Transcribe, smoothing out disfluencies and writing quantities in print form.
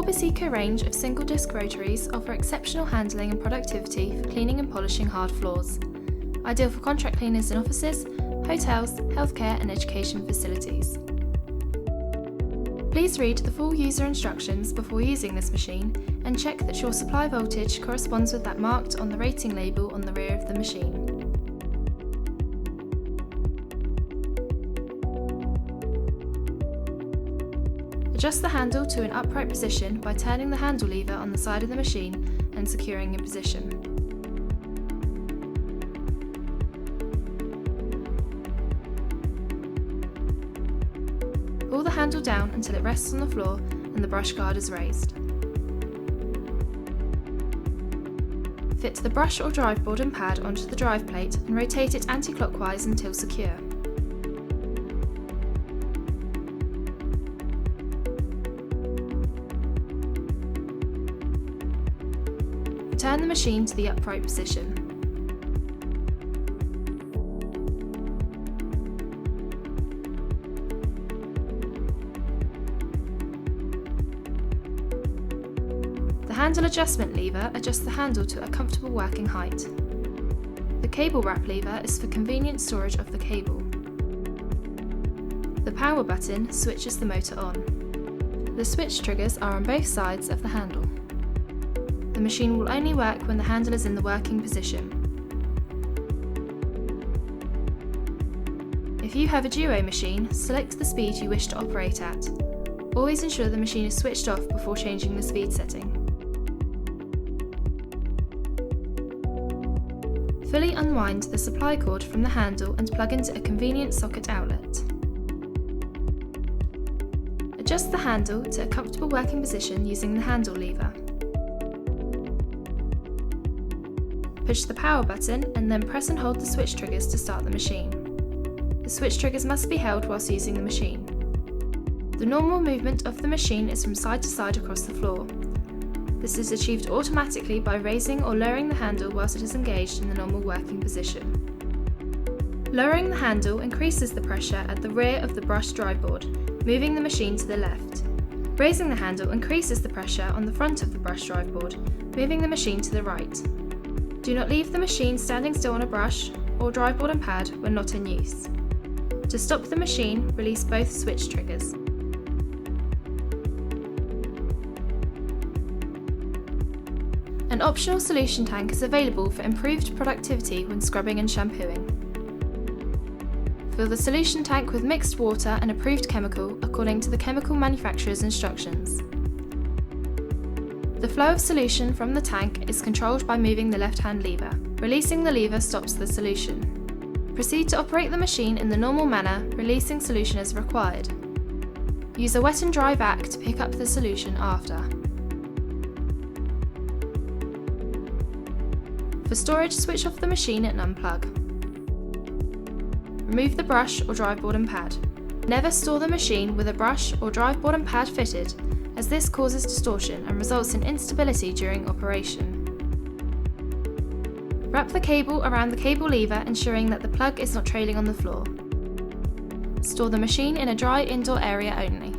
Orbis Eco range of single-disc rotaries offer exceptional handling and productivity for cleaning and polishing hard floors. Ideal for contract cleaners in offices, hotels, healthcare and education facilities. Please read the full user instructions before using this machine and check that your supply voltage corresponds with that marked on the rating label on the rear of the machine. Adjust the handle to an upright position by turning the handle lever on the side of the machine and securing in position. Pull the handle down until it rests on the floor and the brush guard is raised. Fit the brush or drive board and pad onto the drive plate and rotate it anti-clockwise until secure. Turn the machine to the upright position. The handle adjustment lever adjusts the handle to a comfortable working height. The cable wrap lever is for convenient storage of the cable. The power button switches the motor on. The switch triggers are on both sides of the handle. The machine will only work when the handle is in the working position. If you have a duo machine, select the speed you wish to operate at. Always ensure the machine is switched off before changing the speed setting. Fully unwind the supply cord from the handle and plug into a convenient socket outlet. Adjust the handle to a comfortable working position using the handle lever. Push the power button and then press and hold the switch triggers to start the machine. The switch triggers must be held whilst using the machine. The normal movement of the machine is from side to side across the floor. This is achieved automatically by raising or lowering the handle whilst it is engaged in the normal working position. Lowering the handle increases the pressure at the rear of the brush drive board, moving the machine to the left. Raising the handle increases the pressure on the front of the brush drive board, moving the machine to the right. Do not leave the machine standing still on a brush or drive board and pad when not in use. To stop the machine, release both switch triggers. An optional solution tank is available for improved productivity when scrubbing and shampooing. Fill the solution tank with mixed water and approved chemical according to the chemical manufacturer's instructions. The flow of solution from the tank is controlled by moving the left-hand lever. Releasing the lever stops the solution. Proceed to operate the machine in the normal manner, releasing solution as required. Use a wet and dry vac to pick up the solution after. For storage, switch off the machine and unplug. Remove the brush or drive board and pad. Never store the machine with a brush or drive board and pad fitted, as this causes distortion and results in instability during operation. Wrap the cable around the cable lever, ensuring that the plug is not trailing on the floor. Store the machine in a dry indoor area only.